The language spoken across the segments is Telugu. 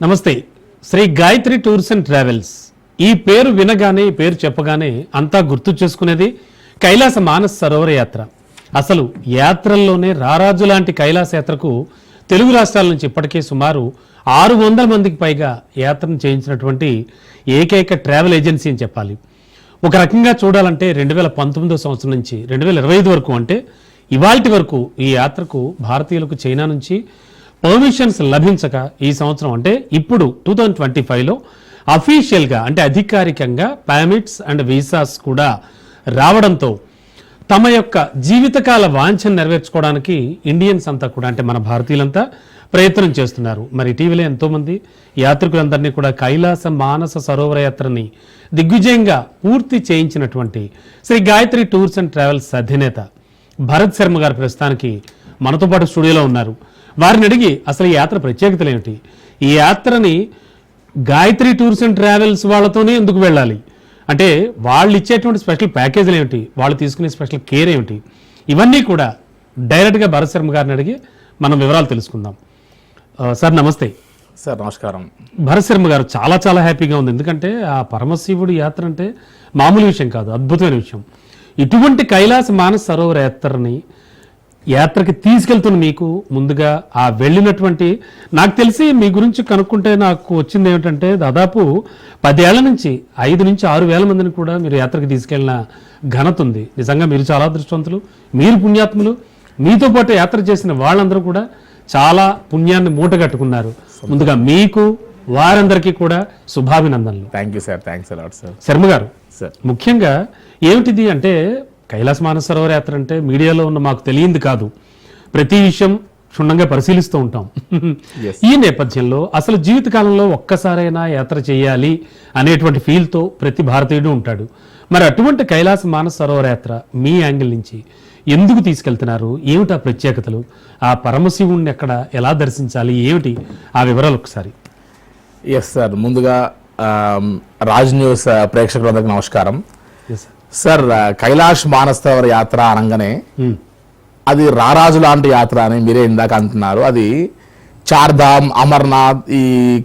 నమస్తే. Shri Gayatri tours and travels. ఈ పేరు వినగానే, ఈ పేరు చెప్పగానే అంతా గుర్తు చేసుకునేది కైలాస మానస్ సరోవర యాత్ర. అసలు యాత్రల్లోనే రారాజు లాంటి కైలాస యాత్రకు తెలుగు రాష్ట్రాల నుంచి ఇప్పటికే సుమారు 600 మందికి పైగా యాత్రను చేయించినటువంటి ఏకైక ట్రావెల్ ఏజెన్సీ అని చెప్పాలి. ఒక రకంగా చూడాలంటే 2019 సంవత్సరం నుంచి 2025 వరకు, అంటే ఇవాల్టి వరకు ఈ యాత్రకు భారతీయులకు చైనా నుంచి పర్మిషన్స్ లభించక ఈ సంవత్సరం అంటే ఇప్పుడు 2025లో అఫీషియల్గా అంటే అధికారికంగా పర్మిట్స్ అండ్ వీసాస్ కూడా రావడంతో తమ యొక్క జీవితకాల వాంఛను నెరవేర్చుకోవడానికి ఇండియన్స్ అంతా కూడా అంటే మన భారతీయులంతా ప్రయత్నం చేస్తున్నారు. మరి ఇటీవలే ఎంతోమంది యాత్రికులందరినీ కూడా కైలాస మానస సరోవర యాత్రని దిగ్విజయంగా పూర్తి చేయించినటువంటి Shri Gayatri tours and travels అధినేత భరత్ శర్మ గారు ప్రస్తుతానికి మనతో పాటు స్టూడియోలో ఉన్నారు. వారిని అడిగి అసలు ఈ యాత్ర ప్రత్యేకతలు ఏమిటి, ఈ యాత్రని గాయత్రి టూర్స్ అండ్ ట్రావెల్స్ వాళ్ళతోనే ఎందుకు వెళ్ళాలి, అంటే వాళ్ళు ఇచ్చేటువంటి స్పెషల్ ప్యాకేజీలు ఏమిటి, వాళ్ళు తీసుకునే స్పెషల్ కేర్ ఏమిటి, ఇవన్నీ కూడా డైరెక్ట్గా భరత్ శర్మ గారిని అడిగి మనం వివరాలు తెలుసుకుందాం. సార్ నమస్తే. సార్ నమస్కారం. భరత్ శర్మ గారు, చాలా చాలా హ్యాపీగా ఉంది. ఎందుకంటే ఆ పరమశివుడి యాత్ర అంటే మామూలు విషయం కాదు, అద్భుతమైన విషయం. ఇటువంటి కైలాస మానస్ సరోవర యాత్రకి తీసుకెళ్తున్న మీకు ముందుగా ఆ వెళ్ళినటువంటి, నాకు తెలిసి మీ గురించి కనుక్కుంటే నాకు వచ్చింది ఏమిటంటే దాదాపు 10 ఏళ్ల నుంచి 5 నుంచి 6 వేల మందిని కూడా మీరు యాత్రకి తీసుకెళ్లిన ఘనత ఉంది. నిజంగా మీరు చాలా అదృష్టవంతులు, మీరు పుణ్యాత్ములు. మీతో పాటు యాత్ర చేసిన వాళ్ళందరూ కూడా చాలా పుణ్యాన్ని మూటగట్టుకున్నారు. ముందుగా మీకు వారందరికీ కూడా శుభాభినందనలు. Thank you sir. Thanks a lot sir. Sharma గారు, సార్ ముఖ్యంగా ఏమిటిది అంటే కైలాస మానస సరోవర యాత్ర అంటే మీడియాలో ఉన్న మాకు తెలియంది కాదు, ప్రతి విషయం క్షుణ్ణంగా పరిశీలిస్తూ ఉంటాం. ఈ నేపథ్యంలో అసలు జీవితకాలంలో ఒక్కసారైనా యాత్ర చేయాలి అనేటువంటి ఫీల్తో ప్రతి భారతీయుడు ఉంటాడు. మరి అటువంటి కైలాస మానస సరోవర యాత్ర మీ యాంగిల్ నుంచి ఎందుకు తీసుకెళ్తున్నారు, ఏమిటి ఆ ప్రత్యేకతలు, ఆ పరమశివుణ్ణి ఎక్కడ ఎలా దర్శించాలి, ఏమిటి ఆ వివరాలు ఒకసారి. ఎస్ సార్, ముందుగా రాజ్ న్యూస్ ప్రేక్షకులందరికీ నమస్కారం. సార్, కైలాష్ మానస సరోవర యాత్ర అనగానే అది రారాజు లాంటి యాత్ర అని మీరే ఇందాక అంటున్నారు. అది చార్ధామ్, అమర్నాథ్, ఈ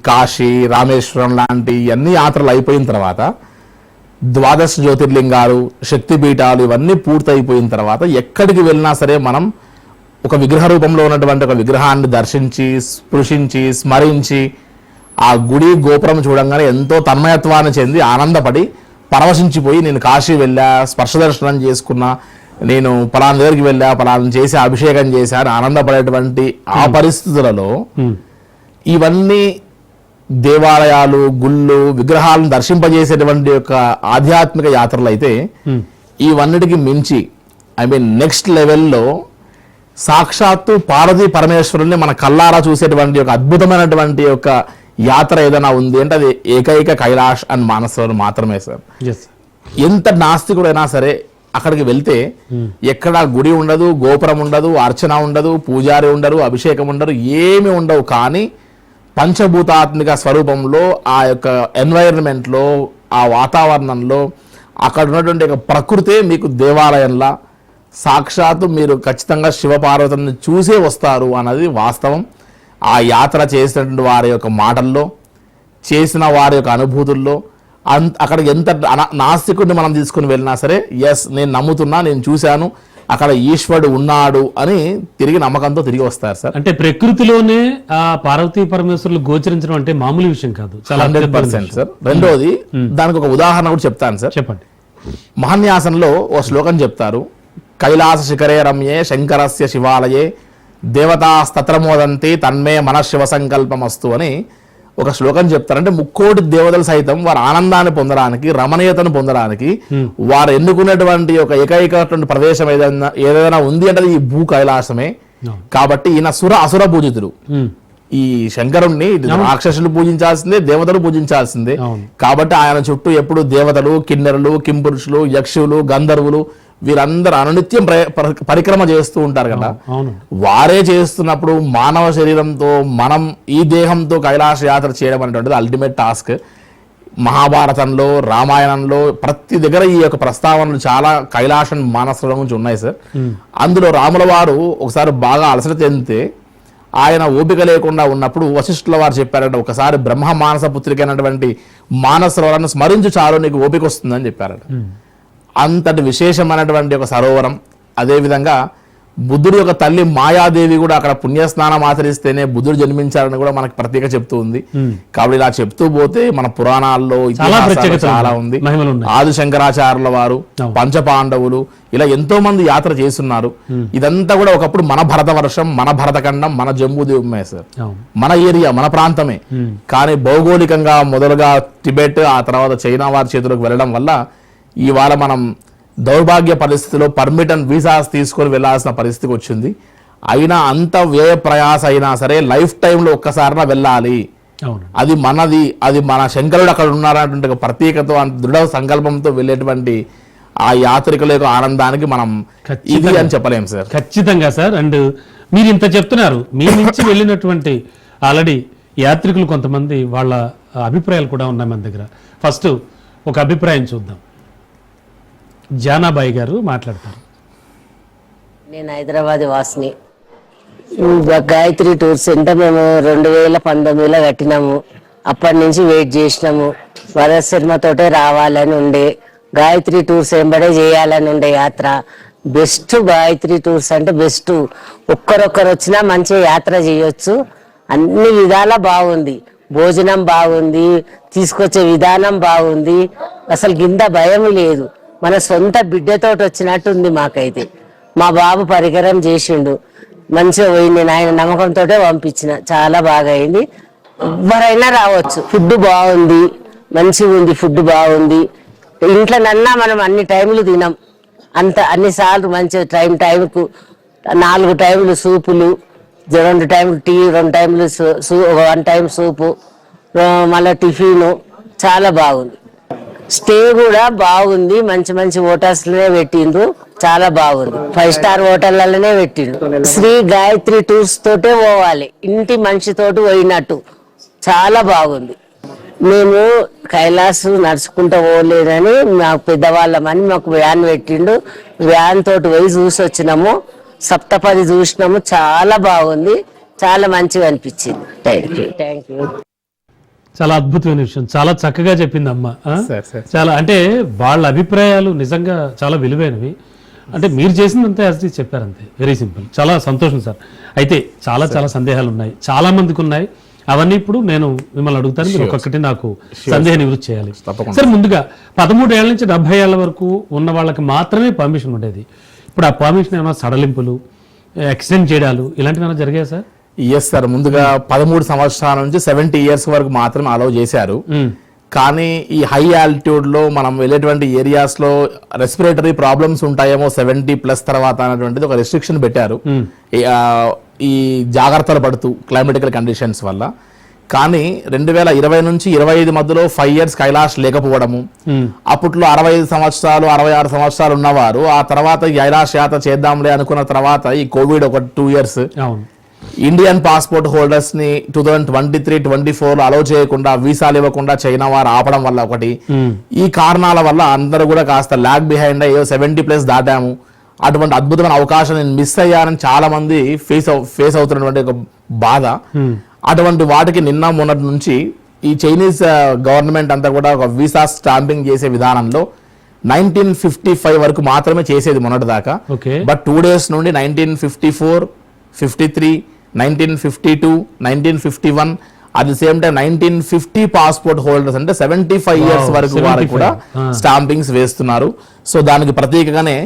కాశీ, రామేశ్వరం లాంటి అన్ని యాత్రలు అయిపోయిన తర్వాత, 12 జ్యోతిర్లింగాలు, శక్తిపీఠాలు ఇవన్నీ పూర్తయిపోయిన తర్వాత ఎక్కడికి వెళ్ళినా సరే మనం ఒక విగ్రహ రూపంలో ఉన్నటువంటి ఒక విగ్రహాన్ని దర్శించి, స్పృశించి, స్మరించి ఆ గుడి గోపురం చూడంగానే ఎంతో తన్మయత్వాన్ని చెంది ఆనందపడి పరవశించిపోయి, నేను కాశీ వెళ్ళా, స్పర్శ దర్శనం చేసుకున్నా, నేను పలానా దగ్గరికి వెళ్ళా, పలానా చేసి అభిషేకం చేశా అని ఆనందపడేటువంటి ఆ పరిస్థితులలో ఇవన్నీ దేవాలయాలు, గుళ్ళు, విగ్రహాలను దర్శింపజేసేటువంటి యొక్క ఆధ్యాత్మిక యాత్రలు అయితే ఇవన్నిటికి మించి నెక్స్ట్ లెవెల్లో సాక్షాత్తు పార్వతీ పరమేశ్వరుల్ని మన కల్లారా చూసేటువంటి ఒక అద్భుతమైనటువంటి యొక్క యాత్ర ఏదైనా ఉంది అంటే అది ఏకైక కైలాష్ అండ్ మానస సరోవర్ మాత్రమే సార్. ఎంత నాస్తికుడైనా సరే అక్కడికి వెళ్తే ఎక్కడ గుడి ఉండదు, గోపురం ఉండదు, అర్చన ఉండదు, పూజారి ఉండరు, అభిషేకం ఉండరు, ఏమి ఉండవు. కానీ పంచభూతాత్మిక స్వరూపంలో ఆ యొక్క ఎన్వైరన్మెంట్లో, ఆ వాతావరణంలో అక్కడ ఉన్నటువంటి ఒక ప్రకృతే మీకు దేవాలయంలా సాక్షాత్తు మీరు ఖచ్చితంగా శివపార్వతులను చూసే వస్తారు అన్నది వాస్తవం. ఆ యాత్ర చేసినటువంటి వారి యొక్క మాటల్లో, చేసిన వారి యొక్క అనుభూతుల్లో అక్కడికి ఎంత నాస్తికుడిని మనం తీసుకుని వెళ్ళినా సరే, ఎస్ నేను నమ్ముతున్నా, నేను చూశాను, అక్కడ ఈశ్వరుడు ఉన్నాడు అని తిరిగి నమ్మకంతో తిరిగి వస్తారు సార్. అంటే ప్రకృతిలోనే ఆ పార్వతీ పరమేశ్వరులు గోచరించడం అంటే మామూలు విషయం కాదు, 100% సార్. రెండోది, దానికి ఒక ఉదాహరణ కూడా చెప్తాను సార్. చెప్పండి. మహాన్యాసంలో ఓ శ్లోకం చెప్తారు, కైలాస శిఖరే రమ్యే శంకరస్య శివాలయే దేవతాస్తత్రమోదంతి తన్మే మనశివ సంకల్పమస్తు అని ఒక శ్లోకం చెప్తారు. అంటే ముక్కోటి దేవతలు సైతం వారి ఆనందాన్ని పొందడానికి, రమణీయతను పొందడానికి వారు ఎన్నుకున్నటువంటి ఒక ఏకైకటువంటి ప్రదేశం ఏదైనా ఉంది అంటే ఈ భూ కైలాసమే. కాబట్టి ఈయన అసుర పూజితుడు. ఈ శంకరుణ్ణి రాక్షసులు పూజించాల్సిందే, దేవతలు పూజించాల్సిందే. కాబట్టి ఆయన చుట్టూ ఎప్పుడు దేవతలు, కిన్నెరులు, కింపురుషులు, యక్షులు, గంధర్వులు వీరందరూ అనునిత్యం పరిక్రమ చేస్తూ ఉంటారు కదా. వారే చేస్తున్నప్పుడు మానవ శరీరంతో మనం ఈ దేహంతో కైలాస యాత్ర చేయడం అనేటువంటిది అల్టిమేట్ టాస్క్. మహాభారతంలో, రామాయణంలో ప్రతి దగ్గర ఈ యొక్క ప్రస్తావనలు చాలా కైలాసం మానస గురించి ఉన్నాయి సార్. అందులో రాముల వారు ఒకసారి బాగా అలసట చెందితే ఆయన ఓపిక లేకుండా ఉన్నప్పుడు వశిష్ఠుల వారు చెప్పారంటే ఒకసారి బ్రహ్మ మానస పుత్రిక అయినటువంటి మానస సరోవరాన్ని స్మరించు చాలు నీకు ఓపిక వస్తుందని చెప్పారట. అంతటి విశేషమైనటువంటి ఒక సరోవరం. అదేవిధంగా బుద్ధుడి యొక్క తల్లి మాయాదేవి కూడా అక్కడ పుణ్యస్నానం ఆచరిస్తేనే బుద్ధుడు జన్మించారని కూడా మనకి ప్రత్యేక చెప్తూ ఉంది. కాబట్టి ఇలా చెప్తూ పోతే మన పురాణాల్లో ఇతిహాసాలు చాలా ఉంది. ఆది శంకరాచార్యుల వారు, పంచపాండవులు ఇలా ఎంతో మంది యాత్ర చేస్తున్నారు. ఇదంతా కూడా ఒకప్పుడు మన భరతవర్షం, మన భరతఖండం, మన జంబూ ద్వీపమే సార్, మన ఏరియా, మన ప్రాంతమే. కానీ భౌగోళికంగా మొదలుగా టిబెట్, ఆ తర్వాత చైనా వారి చేతులకు వెళ్ళడం వల్ల ఇవాళ మనం దౌర్భాగ్య పరిస్థితిలో పర్మిట్ అండ్ వీసాస్ తీసుకొని వెళ్లాల్సిన పరిస్థితికి వచ్చింది. అయినా అంత వ్యయ ప్రయాస అయినా సరే లైఫ్ టైంలో ఒక్కసారినా వెళ్ళాలి, అది మనది, అది మన శంకరుడు అక్కడ ఉన్నారన్నటువంటి ప్రత్యేకత, దృఢ సంకల్పంతో వెళ్ళేటువంటి ఆ యాత్రికుల యొక్క ఆనందానికి మనం ఇది అని చెప్పలేం సార్. ఖచ్చితంగా సార్. అండ్ మీరు ఇంత చెప్తున్నారు, మీ నుంచి వెళ్ళినటువంటి ఆల్రెడీ యాత్రికులు కొంతమంది వాళ్ళ అభిప్రాయాలు కూడా ఉన్నాయి మన దగ్గర. ఫస్ట్ ఒక అభిప్రాయం చూద్దాం. జానాబాయి మాట్లాడతారు. నేను హైదరాబాద్ వాసిని. గాయత్రి టూర్స్ అంటే మేము 2019లో కట్టినాము. అప్పటి నుంచి వెయిట్ చేసినాము. భరత్ శర్మ తోటే రావాలని ఉండే, గాయత్రి టూర్స్ వెంబడే చేయాలని ఉండే యాత్ర. బెస్ట్ గాయత్రి టూర్స్ అంటే బెస్ట్. ఒక్కరొక్కరు వచ్చినా మంచిగా యాత్ర చేయొచ్చు. అన్ని విధాలా బాగుంది. భోజనం బాగుంది, తీసుకొచ్చే విధానం బాగుంది. అసలు కింద భయం లేదు. మన సొంత బిడ్డతోటి వచ్చినట్టుంది మాకైతే. మా బాబు పరికరం చేసిండు, మంచిగా పోయింది. ఆయన నమ్మకంతో పంపించిన, చాలా బాగా అయింది. ఎవరైనా రావచ్చు. ఫుడ్ బాగుంది, మంచిగా ఉంది. ఫుడ్ బాగుంది. ఇంట్లోనన్నా మనం అన్ని టైంలు తినాం, అన్ని సార్లు మంచిగా టైంకు 4 టైంలు సూపులు, 2 టైంలు టీ, 2 టైంలు 1 టైం సూపు, మళ్ళీ టిఫిను. చాలా బాగుంది. స్టే కూడా బాగుంది. మంచి మంచి హోటల్స్లోనే పెట్టిండ్రు, చాలా బాగుంది. 5 స్టార్ హోటళ్లలోనే పెట్టిండ్రు. శ్రీ గాయత్రి టూర్స్ తోటే పోవాలి, ఇంటి మనిషితోటి పోయినట్టు. చాలా బాగుంది. మేము కైలాస్ నడుచుకుంటూ పోలేదని మాకు పెద్దవాళ్ళమని మాకు వ్యాన్ పెట్టిండు. వ్యాన్ తోటి పోయి చూసి వచ్చినాము. సప్తపది చూసినాము. చాలా బాగుంది, చాలా మంచిగా అనిపించింది. Thank you. చాలా అద్భుతమైన విషయం, చాలా చక్కగా చెప్పింది అమ్మ. చాలా అంటే వాళ్ళ అభిప్రాయాలు నిజంగా చాలా విలువైనవి. అంటే మీరు చేసిందంతా యాజ్ ఇట్ చెప్పారంతే, వెరీ సింపుల్. చాలా సంతోషం సార్. అయితే చాలా చాలా సందేహాలు ఉన్నాయి, చాలా మందికి ఉన్నాయి. అవన్నీ ఇప్పుడు నేను మిమ్మల్ని అడుగుతాను, మీరు ఒక్కొక్కటి నాకు సందేహ నివృత్తి చేయాలి సార్. ముందుగా 13 ఏళ్ల నుంచి 70 ఏళ్ల వరకు ఉన్న వాళ్ళకి మాత్రమే పర్మిషన్ ఉండేది. ఇప్పుడు ఆ పర్మిషన్ ఏమైనా సడలింపులు, ఎక్స్టెండ్ చేయడాలు ఇలాంటివి ఏమైనా జరిగాయి సార్? Yes sir. ముందుగా 13 సంవత్సరాల నుంచి 70 ఇయర్స్ వరకు మాత్రమే అలౌ చేశారు. కానీ ఈ హై ఆల్టిట్యూడ్ లో మనం వెళ్ళేటువంటి ఏరియాస్ లో రెస్పిరేటరీ ప్రాబ్లమ్స్ ఉంటాయేమో 70+ తర్వాత అనేటువంటిది ఒక రెస్ట్రిక్షన్ పెట్టారు, ఈ జాగ్రత్తలు పడుతూ క్లైమేటికల్ కండిషన్స్ వల్ల. కానీ 2020 నుంచి 25 మధ్యలో 5 ఇయర్స్ కైలాష్ లేకపోవడము, అప్పట్లో 65 సంవత్సరాలు 66 సంవత్సరాలు ఉన్నవారు ఆ తర్వాత కైలాష్ యాత్ర చేద్దాంలే అనుకున్న తర్వాత ఈ కోవిడ్ ఒక 2 ఇయర్స్ ఇండియన్ పాస్పోర్ట్ హోల్డర్స్ ని 2023-24 లో అలౌ చేయకుండా, వీసాలు ఇవ్వకుండా చైనా వారు ఆపడం వల్ల ఒకటి, ఈ కారణాల వల్ల అందరూ కూడా కాస్త ల్యాగ్ బిహైండ్ అయ్యో 70+ దాటాము, అటువంటి అద్భుతమైన అవకాశం నేను మిస్ అయ్యానని చాలా మంది ఫేస్ అవుతున్నటువంటి ఒక బాధ. అటువంటి వాటికి నిన్న మొన్నటి నుంచి ఈ చైనీస్ గవర్నమెంట్ అంతా కూడా ఒక వీసా స్టాంపింగ్ చేసే విధానంలో 1955 వరకు మాత్రమే చేసేది మొన్నటి దాకా. బట్ 2 days నుండి 1954, 53, 1952, 1951, at the same time 1950 passport holders అంటే 75 ఇయర్స్ వరకు వారికి కూడా స్టాంపింగ్స్ వేస్తున్నారు. సో దానికి ప్రత్యేకంగానే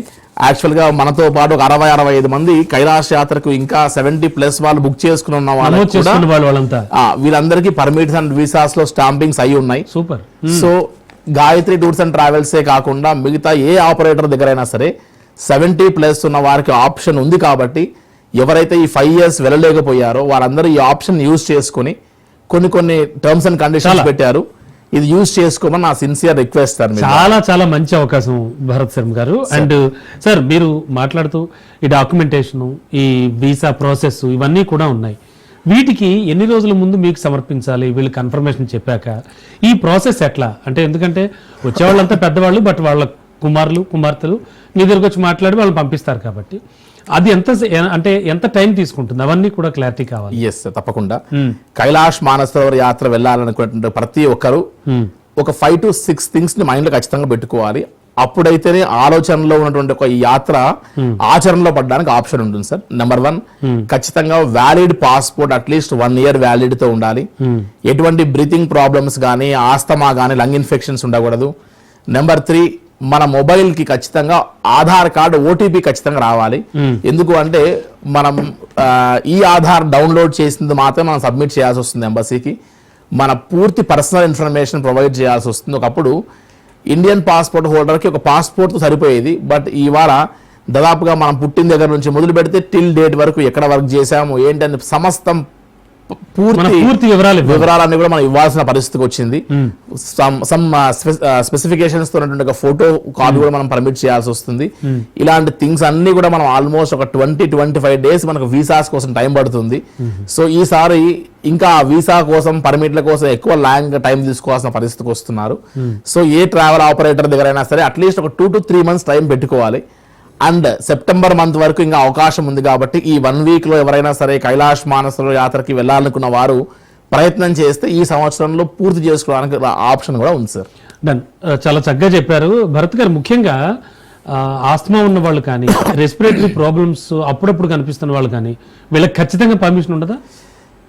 యాక్చువల్ గా మనతో పాటు ఒక 60-65 మంది కైలాష్ యాత్రకు ఇంకా 70+ వాళ్ళు బుక్ చేసుకుని ఉన్న వాళ్ళు వీళ్ళందరికీ పర్మిట్స్ అండ్ వీసాస్ లో స్టాంపింగ్స్ అయి ఉన్నాయి. Super. So Gayatri tours and ట్రావెల్సే కాకుండా మిగతా ఏ ఆపరేటర్ దగ్గర అయినా సరే 70+ ఉన్న వారికి ఆప్షన్ ఉంది. కాబట్టి ఎవరైతే ఈ 5 ఇయర్స్ వెళ్ళలేకపోయారో వారందరూ ఈ ఆప్షన్ యూజ్ చేసుకుని కొన్ని టర్మ్స్ అండ్ కండిషన్స్ పెట్టారు, ఇది యూజ్ చేసుకోమని నా సిన్సియర్ రిక్వెస్ట్ సార్. చాలా చాలా మంచి అవకాశం భరత్ శర్మ గారు. అండ్ సార్ మీరు మాట్లాడుతూ ఈ డాక్యుమెంటేషన్, ఈ వీసా ప్రాసెస్ ఇవన్నీ కూడా ఉన్నాయి. వీటికి ఎన్ని రోజుల ముందు మీకు సమర్పించాలి? వీళ్ళు కన్ఫర్మేషన్ చెప్పాక ఈ ప్రాసెస్ ఎట్లా? అంటే ఎందుకంటే వచ్చేవాళ్ళంతా పెద్దవాళ్ళు, బట్ వాళ్ళ కుమారులు కుమార్తెలు మీ దగ్గరకు వచ్చి మాట్లాడి వాళ్ళని పంపిస్తారు. కాబట్టి అది అంటే ఎంత టైం తీసుకుంటుంది అవన్నీ కూడా క్లారిటీ కావాలి. ఎస్ తప్పకుండా. కైలాష్ మానసరోవర్ యాత్ర వెళ్ళాలనుకునే ప్రతి ఒక్కరు ఒక 5 to 6 థింగ్స్ ని మైండ్ లో ఖచ్చితంగా పెట్టుకోవాలి. అప్పుడైతేనే ఆలోచనలో ఉన్నటువంటి ఒక ఈ యాత్ర ఆచరణలో పడడానికి ఆప్షన్ ఉంటుంది సార్. నెంబర్ 1, ఖచ్చితంగా valid passport at least 1 year valid తో ఉండాలి. ఎటువంటి బ్రీతింగ్ ప్రాబ్లమ్స్ కానీ, ఆస్తమా కానీ, లంగ్ ఇన్ఫెక్షన్స్ ఉండకూడదు. నెంబర్ 3, మన మొబైల్ కి ఖచ్చితంగా ఆధార్ కార్డు ఓటీపీ ఖచ్చితంగా రావాలి. ఎందుకు అంటే మనం ఈ ఆధార్ డౌన్లోడ్ చేసింది మాత్రమే మనం సబ్మిట్ చేయాల్సి వస్తుంది ఎంబసీకి. మన పూర్తి పర్సనల్ ఇన్ఫర్మేషన్ ప్రొవైడ్ చేయాల్సి వస్తుంది. ఒకప్పుడు ఇండియన్ పాస్పోర్ట్ హోల్డర్కి ఒక పాస్పోర్ట్ సరిపోయేది. బట్ ఇవాళ దాదాపుగా మనం పుట్టిన దగ్గర నుంచి మొదలు పెడితే టిల్ డేట్ వరకు ఎక్కడ వర్క్ చేశాము ఏంటని సమస్తం పూర్తి వివరాలన్నీ కూడా మనం ఇవ్వాల్సిన పరిస్థితికి వచ్చింది. సమ్ స్పెసిఫికేషన్స్ తో ఉన్నటువంటి ఒక ఫోటో కాపీ కూడా మనం పర్మిట్ చేయాల్సి వస్తుంది. ఇలాంటి థింగ్స్ అన్ని కూడా మనం ఆల్మోస్ట్ ఒక 20-25 days మనకు వీసాస్ కోసం టైం పడుతుంది. సో ఈసారి ఇంకా వీసా కోసం, పర్మిట్ల కోసం ఎక్కువ లాంగ్ టైం తీసుకోవాల్సిన పరిస్థితికి వస్తున్నారు. సో ఏ ట్రావెల్ ఆపరేటర్ దగ్గర అయినా సరే అట్లీస్ట్ ఒక 2 to 3 months టైం పెట్టుకోవాలి. అండ్ సెప్టెంబర్ మంత్ వరకు ఇంకా అవకాశం ఉంది కాబట్టి ఈ 1 week లో ఎవరైనా సరే కైలాష్ మానసరోవర్ యాత్రకి వెళ్ళాలనుకున్న వారు ప్రయత్నం చేస్తే ఈ సంవత్సరంలో పూర్తి చేసుకోవడానికి ఆప్షన్ కూడా ఉంది సార్. డన్. చాలా చక్కగా చెప్పారు భరత్ గారు. ముఖ్యంగా ఆస్తమా ఉన్న వాళ్ళు కానీ, రెస్పిరేటరీ ప్రాబ్లమ్స్ అప్పుడప్పుడు కనిపిస్తున్న వాళ్ళు కానీ వీళ్ళకి ఖచ్చితంగా పర్మిషన్ ఉండదా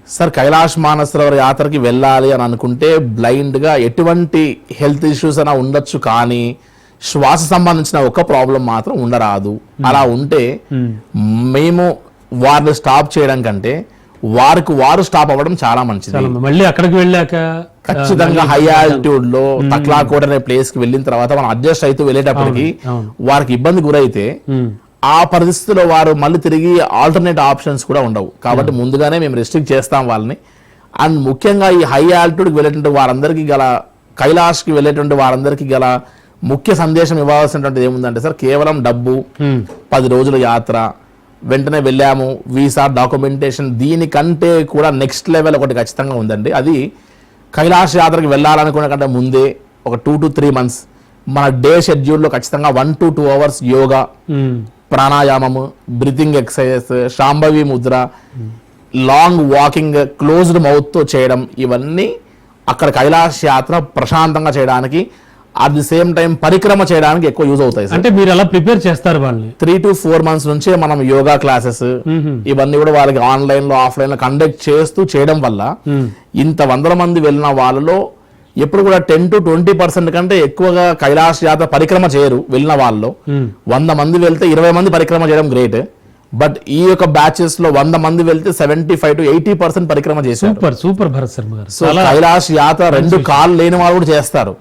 సార్? కైలాష్ మానసరోవర్ యాత్రకి వెళ్ళాలి అని అనుకుంటే బ్లైండ్ గా ఎటువంటి హెల్త్ ఇష్యూస్ అయినా ఉండొచ్చు, కానీ శ్వాస సంబంధించిన ఒక ప్రాబ్లం మాత్రం ఉండరాదు. అలా ఉంటే మేము వారిని స్టాప్ చేయడం కంటే వారు స్టాప్ అవ్వడం చాలా మంచిది. మళ్ళీ అక్కడికి వెళ్ళాక ఖచ్చితంగా హై ఆల్టిట్యూడ్ లో తక్లాకోట్ అనే ప్లేస్ కి వెళ్ళిన తర్వాత మనం అడ్జస్ట్ అవుతూ వెళ్ళేటప్పటికి వారికి ఇబ్బంది గురైతే ఆ పరిస్థితిలో వారు మళ్ళీ తిరిగి ఆల్టర్నేట్ ఆప్షన్స్ కూడా ఉండవు. కాబట్టి ముందుగానే మేము రెస్ట్రిక్ట్ చేస్తాం వాళ్ళని. అండ్ ముఖ్యంగా ఈ హై ఆల్టిట్యూడ్కి వెళ్ళేటువంటి వారందరికీ గల, కైలాష్కి వెళ్ళేటువంటి వారందరికీ గల ముఖ్య సందేశం ఇవ్వాల్సినటువంటిది ఏముందంటే సార్, కేవలం డబ్బు, 10 రోజుల యాత్ర, వెంటనే వెళ్ళాము, వీసా, డాక్యుమెంటేషన్, దీనికంటే కూడా నెక్స్ట్ లెవెల్ ఒకటి ఖచ్చితంగా ఉందండి. అది కైలాష్ యాత్రకి వెళ్ళాలనుకునే కంటే ముందే ఒక 2 to 3 months మన డే షెడ్యూల్లో ఖచ్చితంగా 1 to 2 hours యోగా, ప్రాణాయామము, breathing exercises, Shambhavi Mudra, long walking, closed mouth తో చేయడం, ఇవన్నీ అక్కడ కైలాష్ యాత్ర ప్రశాంతంగా చేయడానికి, అట్ ది సేమ్ టైం పరిక్రమ చేయడానికి ఎక్కువ యూజ్ అవుతాయి. అంటే మీరు అలా ప్రిపేర్ చేస్తారు వాళ్ళని 3 to 4 months నుంచే మనం యోగా క్లాసెస్ ఇవన్నీ కూడా వాళ్ళకి ఆన్లైన్ లో, ఆఫ్లైన్ లో కండక్ట్ చేస్తూ చేయడం వల్ల ఇంత 100 మంది వెళ్ళిన వాళ్ళలో ఎప్పుడు కూడా 10 to 20% కంటే ఎక్కువగా కైలాష్ యాత్ర పరిక్రమ చేయరు. వెళ్ళిన వాళ్ళలో 100 మంది వెళ్తే 20 మంది పరిక్రమ చేయడం గ్రేట్. బట్ ఈ యొక్క బ్యాచెస్ లో 100 మంది వెళ్తే 75 to 80% పరిక్రమ చేశారు. సూపర్ భరత్ శర్మ గారు. సో కైలాష్ యాత్ర 2 కాళ్ళు లేని వాళ్ళు కూడా చేస్తారు.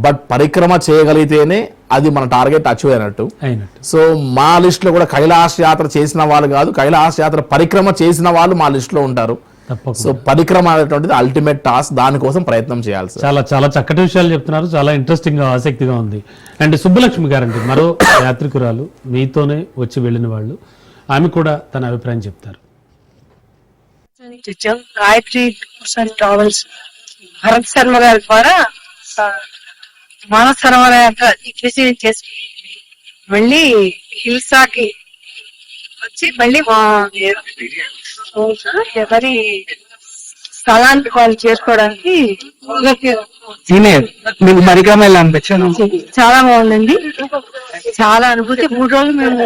బట్ పరిక్రమ చేయగలిగితేనే అది మన టార్గెట్ అచీవ్ అయినట్టు. సో మా లిస్ట్ లో కూడా కైలాష్ యాత్ర చేసిన వాళ్ళు కాదు, కైలాష్ యాత్ర పరిక్రమ చేసిన వాళ్ళు మా లిస్ట్ లో ఉంటారు. సో పరిక్రమ అనేటువంటిది అల్టిమేట్ టాస్క్, దానికోసం ప్రయత్నం చేయాలి. చాలా చాలా చక్కటి విషయాలు చెప్తున్నారు. చాలా ఇంట్రెస్టింగ్ గా, ఆసక్తిగా ఉంది. అండ్ సుబ్బలక్ష్మి గారండి మరో యాత్రికురాలు, మీతోనే వచ్చి వెళ్ళిన వాళ్ళు, ఆమె కూడా తన అభిప్రాయం చెప్తారు. గాయత్రి ట్రావెల్స్ భరత్ శర్మ గారి ద్వారా మానస సరోవర్ యాత్ర చేసి మళ్ళీ హిల్సాకి వచ్చి మళ్ళీ ఎవరి స్థలానికి వాళ్ళు చేసుకోవడానికి మీకు పరిక్రమ ఎలా అనిపించాను? చాలా బాగుందండి. చాలా అనుభూతి. 3 రోజులు మేము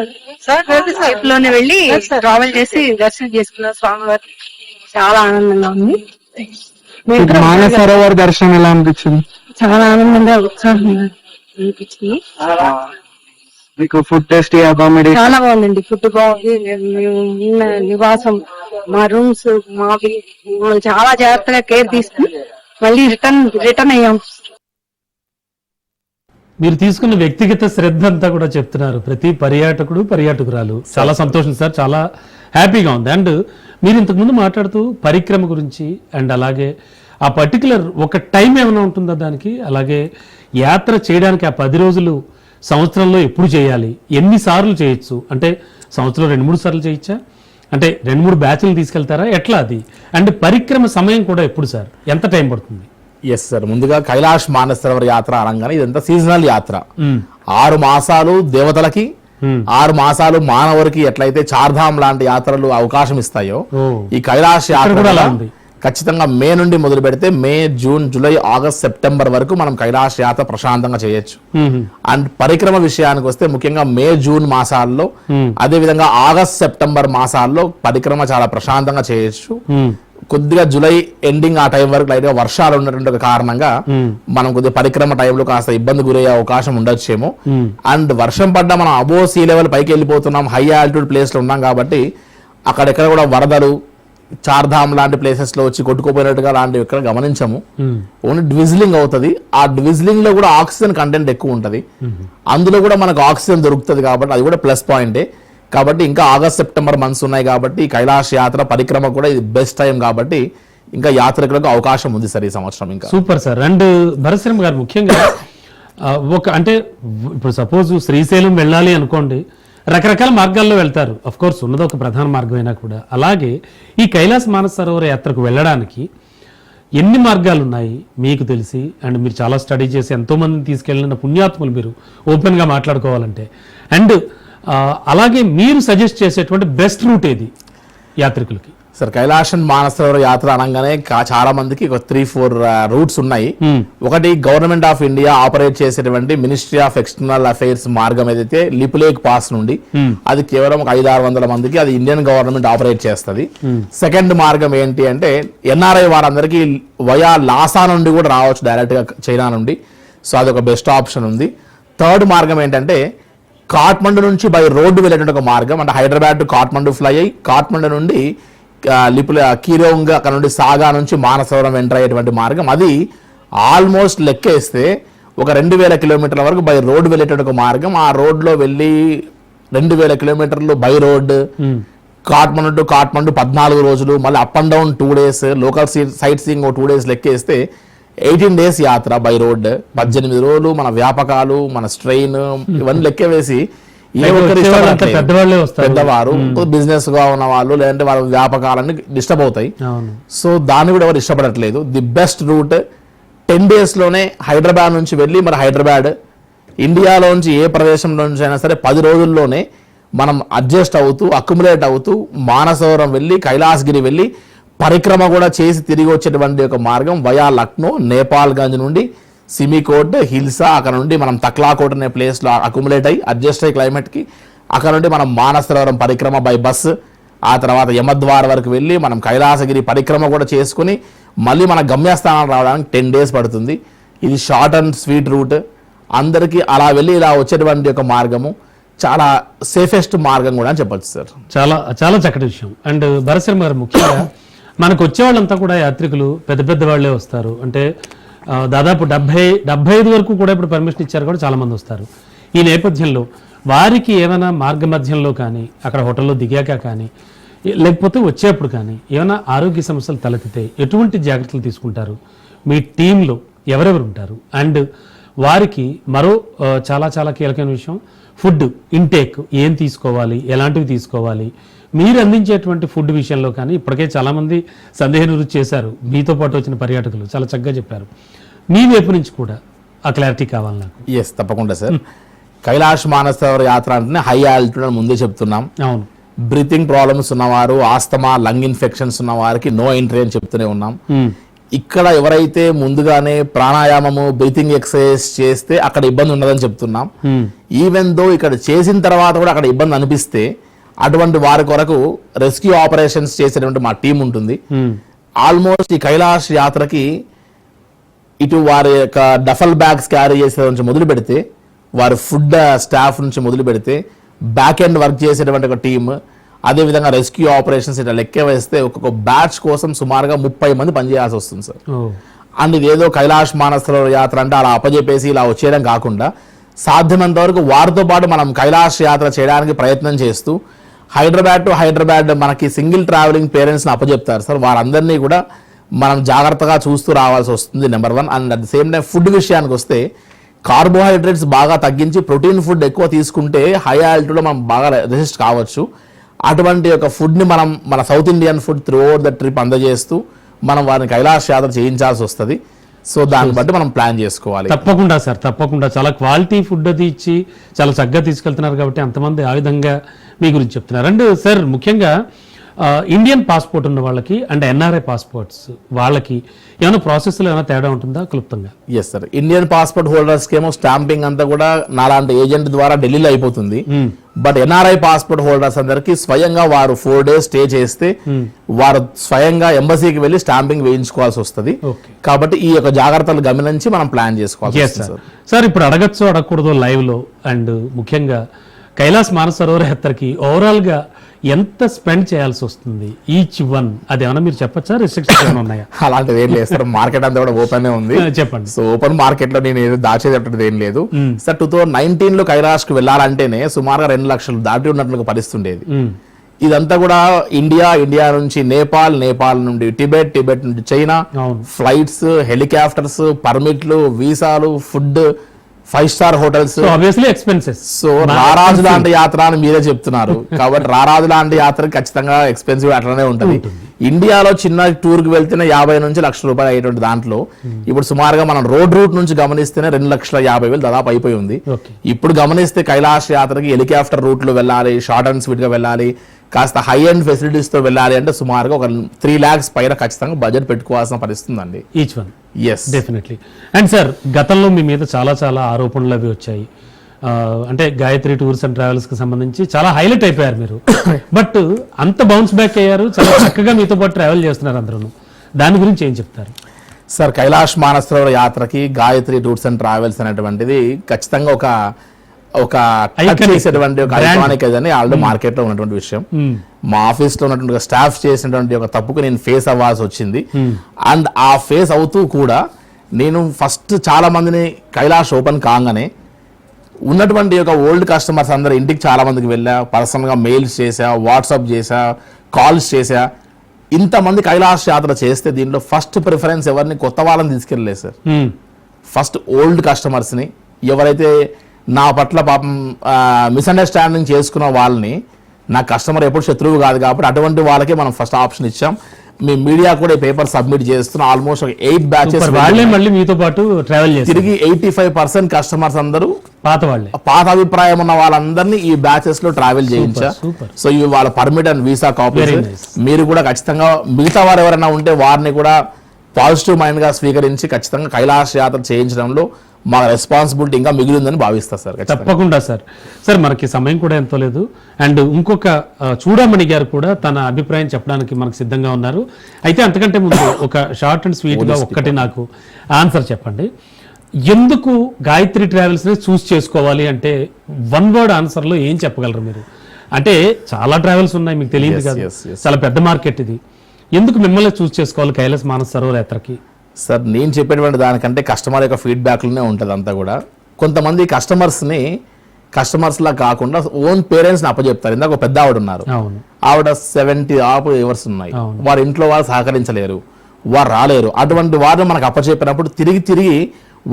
లైఫ్ లోనే వెళ్ళి ట్రావెల్ చేసి దర్శనం చేసుకున్నాం స్వామివారి. చాలా ఆనందంగా ఉంది. మానస సరోవర్ దర్శనం ఎలా అనిపించింది? చాలా ఆనందంగా, ఉత్సాహంగా అనిపించింది. మీకు ఫుడ్ టేస్ట్, అకామిడేషన్ చాలా బాగుందండి. ఫుడ్ బాగుంది. మేము ఉన్న నివాసం, మా రూమ్స్, మావి చాలా జాగ్రత్తగా కేర్ తీసుకుని మళ్ళీ రిటర్న్ అయ్యాం. మీరు తీసుకున్న వ్యక్తిగత శ్రద్ధ అంతా కూడా చెప్తున్నారు ప్రతి పర్యాటకురాలు. చాలా సంతోషం సార్, చాలా హ్యాపీగా ఉంది. అండ్ మీరు ఇంతకుముందు మాట్లాడుతూ పరిక్రమ గురించి, అండ్ అలాగే ఆ పర్టికులర్ ఒక టైం ఏమైనా ఉంటుందా దానికి, అలాగే యాత్ర చేయడానికి ఆ 10 రోజులు సంవత్సరంలో ఎప్పుడు చేయాలి, ఎన్నిసార్లు చేయొచ్చు, అంటే సంవత్సరంలో 2-3 సార్లు చేయొచ్చా, అంటే 2-3 బ్యాచ్లు తీసుకెళ్తారా, ఎట్లా అది, అండ్ పరిక్రమ సమయం కూడా ఎప్పుడు సార్, ఎంత టైం పడుతుంది? ఎస్ సార్, ముందుగా కైలాష్ మానసరోవర్ యాత్ర అనగానే ఇదంతా సీజనల్ యాత్ర. 6 మాసాలు దేవతలకి 6 మాసాలు మానవుడికి ఎట్లయితే చార్ధామ్ లాంటి యాత్రలు అవకాశం ఇస్తాయో ఓ. ఈ కైలాష్ యాత్ర కూడా అలా కూడా ఉంది. ఖచ్చితంగా మే నుండి మొదలు పెడితే మే, జూన్, జూలై, ఆగస్ట్, సెప్టెంబర్ వరకు మనం కైలాష్ యాత్ర ప్రశాంతంగా చేయొచ్చు. అండ్ పరిక్రమ విషయానికి వస్తే ముఖ్యంగా మే, జూన్ మాసాల్లో, అదే విధంగా ఆగస్ట్, సెప్టెంబర్ మాసాల్లో పరిక్రమ చాలా ప్రశాంతంగా చేయొచ్చు. కొద్దిగా జూలై ఎండింగ్ ఆ టైం వరకు లైట్ గా వర్షాలు ఉన్నటువంటి ఒక కారణంగా మనం కొద్దిగా పరిక్రమ టైంలో కాస్త ఇబ్బంది గురయ్యే అవకాశం ఉండొచ్చేమో. అండ్ వర్షం పడ్డా మనం అబో సీ లెవెల్ పైకి వెళ్ళిపోతున్నాం, హై ఆల్టిట్యూడ్ ప్లేస్ లో ఉన్నాం కాబట్టి అక్కడెక్కడ కూడా వరదలు, చార్ధామ్ లాంటి ప్లేసెస్ లో వచ్చి కొట్టుకుపోయినట్టుగా లాంటివి ఎక్కడ గమనించము. ఓన్లీ డ్విజిలింగ్ అవుతుంది. ఆ డ్విజిలింగ్ లో కూడా ఆక్సిజన్ కంటెంట్ ఎక్కువ ఉంటది, అందులో కూడా మనకు ఆక్సిజన్ దొరుకుతుంది కాబట్టి అది కూడా ప్లస్ పాయింటే. కాబట్టి ఇంకా ఆగస్ట్, సెప్టెంబర్ మంత్స్ ఉన్నాయి కాబట్టి కైలాష్ యాత్ర పరిక్రమ కూడా ఇది బెస్ట్ టైం కాబట్టి ఇంకా యాత్రికులకు అవకాశం ఉంది సార్ ఈ సంవత్సరం. ఇంకా సూపర్ సార్. అండ్ భరత్ గారు ముఖ్యంగా అంటే ఇప్పుడు సపోజ్ శ్రీశైలం వెళ్ళాలి అనుకోండి, రకరకాల మార్గాల్లో వెళ్తారు. అఫ్ కోర్స్ ఉన్నది ఒక ప్రధాన మార్గమైనా కూడా, అలాగే ఈ కైలాస మానస సరోవర యాత్రకు వెళ్ళడానికి ఎన్ని మార్గాలు ఉన్నాయి మీకు తెలిసి? అండ్ మీరు చాలా స్టడీ చేసి ఎంతో మందిని తీసుకెళ్ళిన పుణ్యాత్ములు మీరు ఓపెన్గా మాట్లాడుకోవాలంటే. అండ్ అలాగే మీరు సజెస్ట్ చేసేటువంటి బెస్ట్ రూట్ ఏది యాత్రికులకి? సార్ కైలాసన్ మానస సరోవర యాత్ర అనగానే చాలా మందికి ఒక 3-4 రూట్స్ ఉన్నాయి. ఒకటి గవర్నమెంట్ ఆఫ్ ఇండియా ఆపరేట్ చేసేటువంటి మినిస్ట్రీ ఆఫ్ ఎక్స్టర్నల్ అఫైర్స్ మార్గం ఏదైతే లిపులేక్ పాస్ నుండి, అది కేవలం ఒక 500-600 మందికి అది ఇండియన్ గవర్నమెంట్ ఆపరేట్ చేస్తుంది. సెకండ్ మార్గం ఏంటి అంటే ఎన్ఆర్ఐ వారందరికీ వయా లాసా నుండి కూడా రావచ్చు డైరెక్ట్ గా చైనా నుండి. సో అది ఒక బెస్ట్ ఆప్షన్ ఉంది. థర్డ్ మార్గం ఏంటంటే కాఠ్మండు నుంచి బై రోడ్డు వెళ్ళేటువంటి ఒక మార్గం, అంటే హైదరాబాద్ టు కాఠ్మండు ఫ్లై అయ్యి కాఠ్మండు నుండి కీరోంగ్ అక్కడ నుండి సాగా నుంచి మానసరోవరం ఎంటర్ అయ్యేటువంటి మార్గం. అది ఆల్మోస్ట్ లెక్కేస్తే ఒక 2000 కిలోమీటర్ల వరకు బై రోడ్ వెళ్ళేటువంటి ఒక మార్గం. ఆ రోడ్లో వెళ్ళి 2000 కిలోమీటర్లు by road Kathmandu to Kathmandu 14 రోజులు, మళ్ళీ up and down 2 days, local sight seeing 2 days లెక్కేస్తే 18 days యాత్ర బై రోడ్, 18 రోజులు మన వ్యాపకాలు, మన స్ట్రెయిన్ ఇవన్నీ లెక్క వేసి పెద్దవాళ్ళే వస్తారు, పెద్దవారు బిజినెస్ గా ఉన్న వాళ్ళు, లేదంటే వాళ్ళ వ్యాపకాలన్నీ డిస్టర్బ్ అవుతాయి. సో దాన్ని కూడా ఎవరు ఇష్టపడట్లేదు. ది బెస్ట్ రూట్ 10 days లోనే హైదరాబాద్ నుంచి వెళ్ళి, మరి హైదరాబాద్ ఇండియాలోంచి ఏ ప్రదేశంలో నుంచి అయినా సరే 10 రోజుల్లోనే మనం అడ్జస్ట్ అవుతూ అక్యుములేట్ అవుతూ మానసరోవరం వెళ్ళి కైలాసగిరి వెళ్ళి పరిక్రమ కూడా చేసి తిరిగి వచ్చేటువంటి ఒక మార్గం వయా లక్నో, నేపాల్గంజ్ నుండి సిమికోట్, హిల్సా, అక్కడ నుండి మనం తక్లాకోట్ అనే ప్లేస్లో అక్యుములేట్ అయ్యి అడ్జస్ట్ అయ్యి క్లైమేట్కి అక్కడ నుండి మనం మానసరోవరం పరిక్రమ బై బస్, ఆ తర్వాత యమద్వార వరకు వెళ్ళి మనం కైలాసగిరి పరిక్రమ కూడా చేసుకుని మళ్ళీ మన గమ్యస్థానం రావడానికి 10 days పడుతుంది. ఇది షార్ట్ అండ్ స్వీట్ రూట్. అందరికీ అలా వెళ్ళి ఇలా వచ్చేటువంటి ఒక మార్గము చాలా సేఫెస్ట్ మార్గం కూడా అని చెప్పొచ్చు సార్. చాలా చాలా చక్కటి విషయం. అండ్ భరత్ గారు ముఖ్యంగా మనకు వచ్చే వాళ్ళంతా కూడా యాత్రికులు పెద్ద పెద్ద వాళ్ళే వస్తారు. అంటే దాదాపు 75 వరకు కూడా ఇప్పుడు పర్మిషన్ ఇచ్చారు కూడా చాలా మంది వస్తారు. ఈ నేపథ్యంలో వారికి ఏమైనా మార్గ మధ్యంలో కానీ, అక్కడ హోటల్లో దిగాక కానీ, లేకపోతే వచ్చేప్పుడు కానీ ఏమైనా ఆరోగ్య సమస్యలు తలెత్తితే ఎటువంటి జాగ్రత్తలు తీసుకుంటారు? మీ టీంలో ఎవరెవరు ఉంటారు? అండ్ వారికి మరో చాలా చాలా కీలకమైన విషయం, ఫుడ్ ఇంటేక్ ఏం తీసుకోవాలి, ఎలాంటివి తీసుకోవాలి, మీరు అందించేటువంటి ఫుడ్ విషయంలో కానీ ఇప్పటికే చాలామంది సందేహ నివృత్తి చేశారు. మీతో పాటు వచ్చిన పర్యాటకులు చాలా చక్కగా చెప్పారు. మీ వైపు నుంచి కూడా ఆ క్లారిటీ కావాలి నాకు. ఎస్, తప్పకుండా సార్. కైలాష్ మానస సరోవర యాత్ర అంటే హై ఆల్టిట్యూడ్ అని ముందే చెప్తున్నాం. అవును, బ్రీతింగ్ ప్రాబ్లమ్స్ ఉన్నవారు, ఆస్తమా, లంగ్ ఇన్ఫెక్షన్స్ ఉన్న వారికి నో ఎంట్రీ అని చెప్తూనే ఉన్నాం. ఇక్కడ ఎవరైతే ముందుగానే ప్రాణాయామము, బ్రీతింగ్ ఎక్సర్సైజ్ చేస్తే అక్కడ ఇబ్బంది ఉండదని చెప్తున్నాం. ఈవెన్ దో ఇక్కడ చేసిన తర్వాత కూడా అక్కడ ఇబ్బంది అనిపిస్తే అటువంటి వారి కొరకు రెస్క్యూ ఆపరేషన్స్ చేసేటువంటి మా టీం ఉంటుంది. ఆల్మోస్ట్ ఈ కైలాష్ యాత్రకి ఇటు వారి యొక్క డఫల్ బ్యాగ్స్ క్యారీ చేసే నుంచి మొదలు పెడితే, వారి ఫుడ్ స్టాఫ్ నుంచి మొదలు పెడితే, బ్యాక్ ఎండ్ వర్క్ చేసేటువంటి ఒక టీమ్, అదేవిధంగా రెస్క్యూ ఆపరేషన్స్ ఇట్లా లెక్క వేస్తే ఒక్కొక్క బ్యాచ్ కోసం సుమారుగా 30 మంది పనిచేయాల్సి వస్తుంది సార్. అండ్ ఇదేదో కైలాష్ మానస సరోవర యాత్ర అంటే అలా అప్పజెప్పేసి ఇలా వచ్చేయడం కాకుండా సాధ్యమైనంత వరకు వారితో పాటు మనం కైలాష్ యాత్ర చేయడానికి ప్రయత్నం చేస్తూ హైదరాబాద్ టు హైదరాబాద్ మనకి సింగిల్ ట్రావెలింగ్ పేరెంట్స్ని అప్పచెప్తారు సార్. వారందరినీ కూడా మనం జాగ్రత్తగా చూస్తూ రావాల్సి వస్తుంది, number 1. And at the same time food విషయానికి వస్తే కార్బోహైడ్రేట్స్ బాగా తగ్గించి ప్రోటీన్ ఫుడ్ ఎక్కువ తీసుకుంటే హై ఆల్టిట్యూడ్లో మనం బాగా రెసిస్ట్ కావచ్చు. అటువంటి ఒక ఫుడ్ని మనం మన south Indian food throughout the trip అందజేస్తూ మనం వారిని కైలాష్ యాత్ర చేయించాల్సి వస్తుంది. సో దాన్ని బట్టి మనం ప్లాన్ చేసుకోవాలి. తప్పకుండా సార్, తప్పకుండా చాలా క్వాలిటీ ఫుడ్ అది ఇచ్చి చాలా చక్కగా తీసుకెళ్తున్నారు కాబట్టి అంతమంది ఆ విధంగా మీ గురించి చెప్తున్నారు. అండ్ సార్ ముఖ్యంగా ఇండియన్ పాస్పోర్ట్ ఉన్న వాళ్ళకి అండ్ ఎన్ఆర్ఐ పాస్పోర్ట్స్ వాళ్ళకి ఏమైనా ప్రాసెస్లో ఏమైనా తేడా ఉంటుందా క్లుప్తంగా? Yes sir, Indian passport holders కి ఏమో స్టాంపింగ్ అంతా కూడా నాలాంటి ఏజెంట్ ద్వారా ఢిల్లీలో అయిపోతుంది. బట్ ఎన్ఆర్ఐ పాస్పోర్ట్ హోల్డర్స్ అందరికి స్వయంగా వారు 4 days స్టే చేస్తే వారు స్వయంగా ఎంబసీకి వెళ్ళి స్టాంపింగ్ వేయించుకోవాల్సి వస్తుంది. కాబట్టి ఈ యొక్క జాగ్రత్తలు గమనించి మనం ప్లాన్ చేసుకోవాలి. సార్ ఇప్పుడు అడగచ్చో అడగకూడదు లైవ్ లో, అండ్ ముఖ్యంగా కైలాస్ మానస సరోవర యాత్రకి ఓవరాల్ గా ఎంత స్పెండ్ చేయాల్సి వస్తుంది ఈచ్ వన్, అది ఏమైనా మీరు చెప్పచ్చా? రిస్ట్రిక్షన్స్ ఏమైనా ఉన్నాయా? అలాంటిది ఏం లేదు సార్, మార్కెట్ అంతా కూడా ఓపెన్ ఉంది. చెప్పండి. సో ఓపెన్ మార్కెట్ లో నేను ఏదో దాచేటప్పుడు ఏం లేదు సార్. 2019 లో కైలాష్ కు వెళ్ళాలంటేనే సుమారుగా 2 లక్షలు దాటి ఉన్నట్లు పరిస్థితుండేది. ఇదంతా కూడా ఇండియా నుంచి నేపాల్ నుండి టిబెట్ నుండి చైనా, ఫ్లైట్స్, హెలికాప్టర్స్, పర్మిట్లు, వీసాలు, food, 5-star hotels, obviously expenses. So రారాజు లాంటి యాత్ర అని మీరే చెప్తున్నారు కాబట్టి రారాజు లాంటి యాత్ర ఖచ్చితంగా ఎక్స్పెన్సివ్ అట్లనే ఉంటుంది. ఇండియాలో చిన్న టూర్ కి వెళ్తేనే 50 నుంచి 1 లక్ష రూపాయలు అయ్యేటువంటి దాంట్లో ఇప్పుడు సుమారుగా మనం రోడ్ రూట్ నుంచి గమనిస్తేనే 2,50,000 దాదాపు అయిపోయి ఉంది. ఇప్పుడు గమనిస్తే కైలాష్ యాత్రకి హెలికాప్టర్ రూట్ లో వెళ్ళాలి, షార్ట్ అండ్ స్వీట్ గా వెళ్ళాలి, కాస్త హై అండ్ ఫెసిలిటీస్ తో వెళ్ళాలి అంటే సుమారుగా ఒక 3 lakhs పైన ఖచ్చితంగా బడ్జెట్ పెట్టుకోవాల్సిన పరిస్థితి అండి each one. Yes definitely. And sir గతంలో మీ మీద చాలా ఆరోపణలు అవి వచ్చాయి. అంటే గాయత్రి టూర్స్ అండ్ ట్రావెల్స్ కి సంబంధించి చాలా హైలైట్ అయిపోయారు మీరు. బట్ అంత బౌన్స్ బ్యాక్ అయ్యారు, చాలా చక్కగా మీతో పాటు ట్రావెల్ చేస్తున్నారు అందరూ. దాని గురించి ఏం చెప్తారు? సార్ కైలాష్ మానస సరోవర యాత్రకి గాయత్రి టూర్స్ అండ్ ట్రావెల్స్ అనేటువంటిది ఖచ్చితంగా ఒక చేసేటువంటి ఒక ఐకానిక్ అని ఆల్రెడీ మార్కెట్ లో ఉన్నటువంటి విషయం. మా ఆఫీస్ లో ఉన్నటువంటి స్టాఫ్ చేసినటువంటి ఒక తప్పుకు నేను ఫేస్ అవ్వాల్సి వచ్చింది. అండ్ ఆ ఫేస్ అవుతూ కూడా నేను ఫస్ట్ చాలా మందిని కైలాష్ ఓపెన్ కాగానే ఉన్నటువంటి ఒక ఓల్డ్ కస్టమర్స్ అందరు ఇంటికి చాలా మందికి వెళ్ళా, పర్సనల్ గా మెయిల్స్ చేసా, వాట్సాప్ చేసా, కాల్స్ చేసా. ఇంతమంది కైలాష్ యాత్ర చేస్తే దీంట్లో ఫస్ట్ ప్రిఫరెన్స్ ఎవరిని, కొత్త వాళ్ళని తీసుకెళ్ళలేదు సార్. ఫస్ట్ ఓల్డ్ కస్టమర్స్ ని, ఎవరైతే నా పట్ల పాపం మిస్అండర్స్టాండింగ్ చేసుకున్న వాళ్ళని, నా కస్టమర్ ఎప్పుడు శత్రువు కాదు కాబట్టి అటువంటి వాళ్ళకే మనం ఫస్ట్ ఆప్షన్ ఇచ్చాం. మీ మీడియా కూడా పేపర్ సబ్మిట్ చేస్తున్నాం. ఆల్మోస్ట్ 8 batches మళ్ళీ మీతో పాటు ట్రావెల్ చేసి తిరిగి 85% కస్టమర్స్ అందరూ పాత అభిప్రాయం ఉన్న వాళ్ళందరినీ ఈ బ్యాచెస్ లో ట్రావెల్ చేయించా. సో ఇవి వాళ్ళ పర్మిట్ అండ్ వీసా కాపీస్. మీరు కూడా ఖచ్చితంగా మిగతా వారు ఎవరైనా ఉంటే వారిని కూడా పాజిటివ్ మైండ్ గా స్వీకరించి ఖచ్చితంగా కైలాష్ యాత్ర చేయించడంలో మా రెస్పాన్సిబిలిటీ ఇంకా మిగిలిందని భావిస్తా సార్. తప్పకుండా సార్. సార్ మనకి సమయం కూడా ఎంతో లేదు. అండ్ ఇంకొక చూడమణి గారు కూడా తన అభిప్రాయం చెప్పడానికి మనకు సిద్ధంగా ఉన్నారు. అయితే అంతకంటే ముందు ఒక షార్ట్ అండ్ స్వీట్ గా ఒక్కటి నాకు ఆన్సర్ చెప్పండి. ఎందుకు గాయత్రి ట్రావెల్స్ ని చూస్ చేసుకోవాలి అంటే 1 word ఆన్సర్ లో ఏం చెప్పగలరు మీరు? అంటే చాలా ట్రావెల్స్ ఉన్నాయి, మీకు తెలియదు కాదు, చాలా పెద్ద మార్కెట్ ఇది. ఎందుకు మిమ్మల్ని చూస్ చేసుకోవాలి కైలాస్ మానస సరోవర యాత్రకి? సార్ నేను చెప్పేటువంటి దానికంటే కస్టమర్ యొక్క ఫీడ్బ్యాక్లోనే ఉంటుంది అంతా కూడా. కొంతమంది కస్టమర్స్ లా కాకుండా ఓన్ పేరెంట్స్ని అప్పచెప్తారు. ఇందాక ఒక పెద్ద ఆవిడ ఉన్నారు, ఆవిడ 70 years ఉన్నాయి, వారి ఇంట్లో వాళ్ళు సహకరించలేరు, వారు రాలేరు. అటువంటి వారిని మనకు అప్పచెప్పినప్పుడు తిరిగి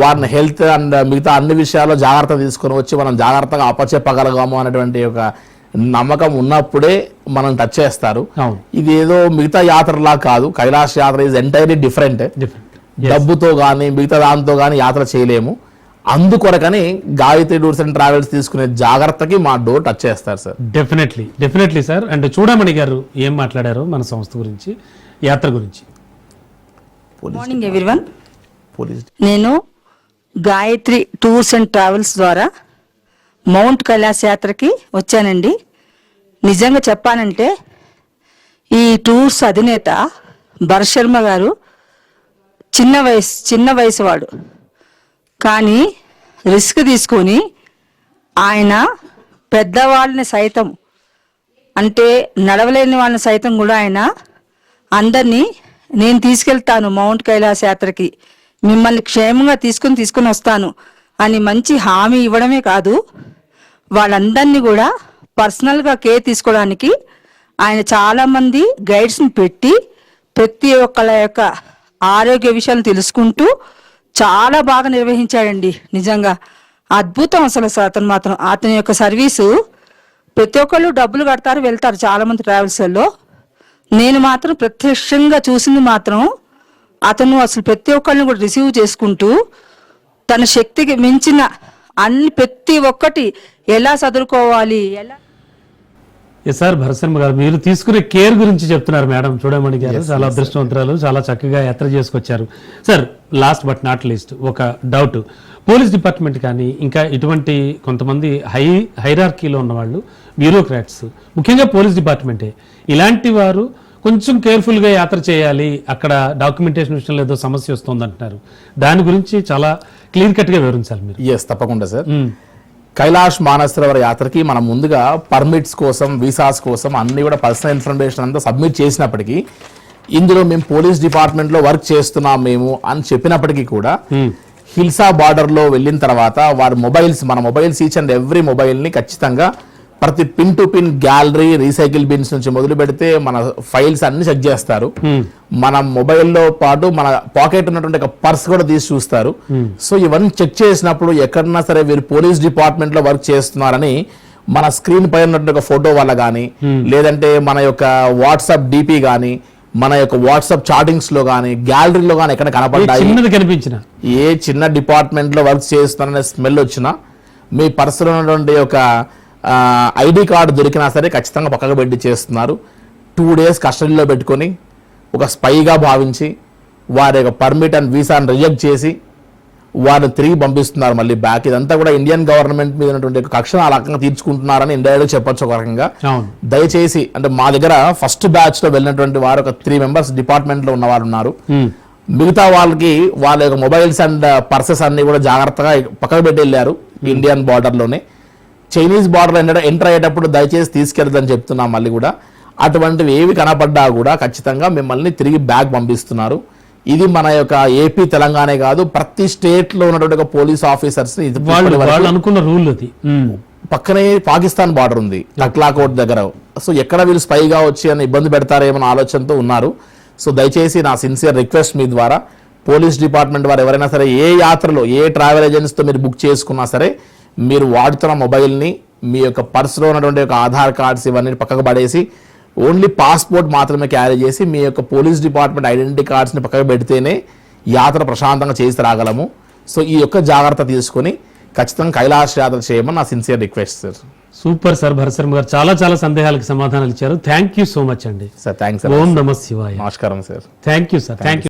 వారిని హెల్త్ అండ్ మిగతా అన్ని విషయాల్లో జాగ్రత్త తీసుకొని వచ్చి మనం జాగ్రత్తగా అప్పచెప్పగలగాము అనేటువంటి ఒక నమ్మకం ఉన్నప్పుడే మనం టచ్ చేస్తారు. ఇది ఏదో మిగతా యాత్రలా కాదు. కైలాష్ యాత్ర ఈజ్ ఎంటైర్లీ డిఫరెంట్. డబ్బుతో కానీ మిగతా దాంతో కానీ యాత్ర చేయలేము. అందుకొరకని గాయత్రి టూర్స్ అండ్ ట్రావెల్స్ తీసుకునే జాగ్రత్తకి మా డోర్ టచ్ చేస్తారు సార్. Definitely sir. అండ్ చూడమణి గారు ఏం మాట్లాడారు మన సంస్థ గురించి, యాత్ర గురించి? Morning everyone. నేను గాయత్రి టూర్స్ అండ్ ట్రావెల్స్ ద్వారా మౌంట్ కైలాస్ యాత్రకి వచ్చానండి. నిజంగా చెప్పానంటే ఈ టూర్స్ అధినేత భరత్ శర్మ గారు చిన్న వయసు వాడు, కానీ రిస్క్ తీసుకొని ఆయన పెద్దవాళ్ళని సైతం, అంటే నడవలేని వాళ్ళని సైతం కూడా ఆయన అందరినీ నేను తీసుకెళ్తాను మౌంట్ కైలాస్ యాత్రకి, మిమ్మల్ని క్షేమంగా తీసుకుని వస్తాను అని మంచి హామీ ఇవ్వడమే కాదు, వాళ్ళందరినీ కూడా పర్సనల్గా కేర్ తీసుకోవడానికి ఆయన చాలామంది గైడ్స్ని పెట్టి ప్రతి ఒక్కళ్ళ యొక్క ఆరోగ్య విషయాలను తెలుసుకుంటూ చాలా బాగా నిర్వహించాడండి. నిజంగా అద్భుతం అసలు. అతని యొక్క సర్వీసు ప్రతి ఒక్కళ్ళు డబ్బులు కడతారు, వెళ్తారు చాలామంది ట్రావెల్స్లో. నేను మాత్రం ప్రత్యక్షంగా చూసింది మాత్రం అతను అసలు ప్రతి ఒక్కరిని కూడా రిసీవ్ చేసుకుంటూ తన శక్తికి మించిన అన్ని ప్రతి ఒక్కటి ఎలా చదువుకోవాలి ఎలా సార్ భరతశర్మ గారు మీరు తీసుకునే కేర్ గురించి చెప్తున్నారు మేడం చూడమణి గారు. చాలా అదృష్టవంతురాలు, చాలా చక్కగా యాత్ర చేసుకొచ్చారు. Sir last but not least ఒక డౌట్, పోలీస్ డిపార్ట్మెంట్ కానీ ఇంకా ఇటువంటి కొంతమంది హైరార్కీలో ఉన్నవాళ్ళు బ్యూరోక్రాట్స్, ముఖ్యంగా పోలీస్ డిపార్ట్మెంటే, ఇలాంటి వారు కొంచెం కేర్ఫుల్గా యాత్ర చేయాలి, అక్కడ డాక్యుమెంటేషన్ విషయంలో ఏదో సమస్య వస్తుంది అంటున్నారు. దాని గురించి చాలా క్లియర్ కట్గా వివరించాలి మీరు. ఎస్, తప్పకుండా సార్. కైలాష్ మానసరోవర్ యాత్రకి మనం ముందుగా పర్మిట్స్ కోసం, వీసాస్ కోసం అన్ని కూడా పర్సనల్ ఇన్ఫర్మేషన్ అంతా సబ్మిట్ చేసినప్పటికీ, ఇందులో మేము పోలీస్ డిపార్ట్మెంట్లో వర్క్ చేస్తున్నాం మేము అని చెప్పినప్పటికీ కూడా హిల్సా బార్డర్లో వెళ్ళిన తర్వాత వారి మొబైల్స్, మన మొబైల్స్ ఈచ్ అండ్ ఎవ్రీ మొబైల్ని ఖచ్చితంగా ప్రతి pin to pin gallery, recycle bins నుంచి మొదలు పెడితే మన ఫైల్స్ అన్ని చెక్ చేస్తారు. మన మొబైల్లో పాటు మన పాకెట్ ఉన్నటువంటి ఒక పర్స్ కూడా తీసి చూస్తారు. సో ఇవన్నీ చెక్ చేసినప్పుడు ఎక్కడన్నా సరే వీరు పోలీస్ డిపార్ట్మెంట్ లో వర్క్ చేస్తున్నారని మన స్క్రీన్ పై ఉన్నటువంటి ఒక ఫోటో వల్ల కానీ, లేదంటే మన యొక్క వాట్సాప్ డిపి కానీ, మన యొక్క వాట్సాప్ చాటింగ్స్ లో కానీ, గ్యాలరీలో కానీ ఎక్కడ కనపడ్డాయి, కనిపించిన ఏ చిన్న డిపార్ట్మెంట్ లో వర్క్ చేస్తున్నారనే స్మెల్ వచ్చినా, మీ పర్సులో ఉన్నటువంటి ఒక ఐడి కార్డు దొరికినా సరే ఖచ్చితంగా పక్కకు పెట్టి చేస్తున్నారు. 2 days కస్టడీలో పెట్టుకొని ఒక స్పైగా భావించి వారి యొక్క పర్మిట్ అండ్ వీసాను రిజెక్ట్ చేసి వారిని తిరిగి పంపిస్తున్నారు మళ్ళీ బ్యాక్. ఇదంతా కూడా ఇండియన్ గవర్నమెంట్ మీద ఉన్నటువంటి కక్షను ఆ రకంగా తీర్చుకుంటున్నారని ఇండైరెక్ట్గా చెప్పొచ్చు ఒక రకంగా. దయచేసి అంటే మా దగ్గర ఫస్ట్ బ్యాచ్ లో వెళ్ళినటువంటి వారు ఒక 3 members డిపార్ట్మెంట్ లో ఉన్నవారు ఉన్నారు. మిగతా వాళ్ళకి వాళ్ళ యొక్క మొబైల్స్ అండ్ పర్సెస్ అన్ని కూడా జాగ్రత్తగా పక్కకు పెట్టి వెళ్ళారు. ఇండియన్ బార్డర్లోనే చైనీస్ బార్డర్ ఎంటర్ అయ్యేటప్పుడు దయచేసి తీసుకెళ్దని చెప్తున్నాం. మళ్ళీ కూడా అటువంటివి ఏవి కనపడ్డా కూడా ఖచ్చితంగా మిమ్మల్ని తిరిగి బ్యాక్ పంపిస్తున్నారు. ఇది మన యొక్క ఏపీ తెలంగాణ కాదు, ప్రతి స్టేట్ లో ఉన్నటువంటి పోలీస్ ఆఫీసర్స్ అనుకున్న రూల్ అది. పక్కనే పాకిస్తాన్ బార్డర్ ఉంది నక్లాకోట్ దగ్గర. సో ఎక్కడ వీళ్ళు స్పైగా వచ్చి అని ఇబ్బంది పెడతారేమో ఆలోచనతో ఉన్నారు. సో దయచేసి నా సిన్సియర్ రిక్వెస్ట్ మీ ద్వారా పోలీస్ డిపార్ట్మెంట్ వారు ఎవరైనా సరే ఏ యాత్రలో ఏ ట్రావెల్ ఏజెన్సీతో మీరు బుక్ చేసుకున్నా సరే మీరు వాడుతున్న మొబైల్ని, మీ యొక్క పర్సులో ఉన్నటువంటి ఒక ఆధార్ కార్డ్స్ ఇవన్నీ పక్కకు పడేసి ఓన్లీ పాస్పోర్ట్ మాత్రమే క్యారీ చేసి మీ యొక్క పోలీస్ డిపార్ట్మెంట్ ఐడెంటిటీ కార్డ్స్ని పక్కకు పెడితేనే యాత్ర ప్రశాంతంగా చేసి రాగలము. సో ఈ యొక్క జాగ్రత్త తీసుకొని ఖచ్చితంగా కైలాష్ యాత్ర చేయమని నా sincere request sir. Super sir Bharat Sharma గారు, చాలా చాలా సందేహాలకు సమాధానాలు ఇచ్చారు. థ్యాంక్ యూ సో మచ్ అండి సార్. థ్యాంక్స్. ఓం నమః శివాయ. నమస్కారం sir. Thank you sir. Thank you.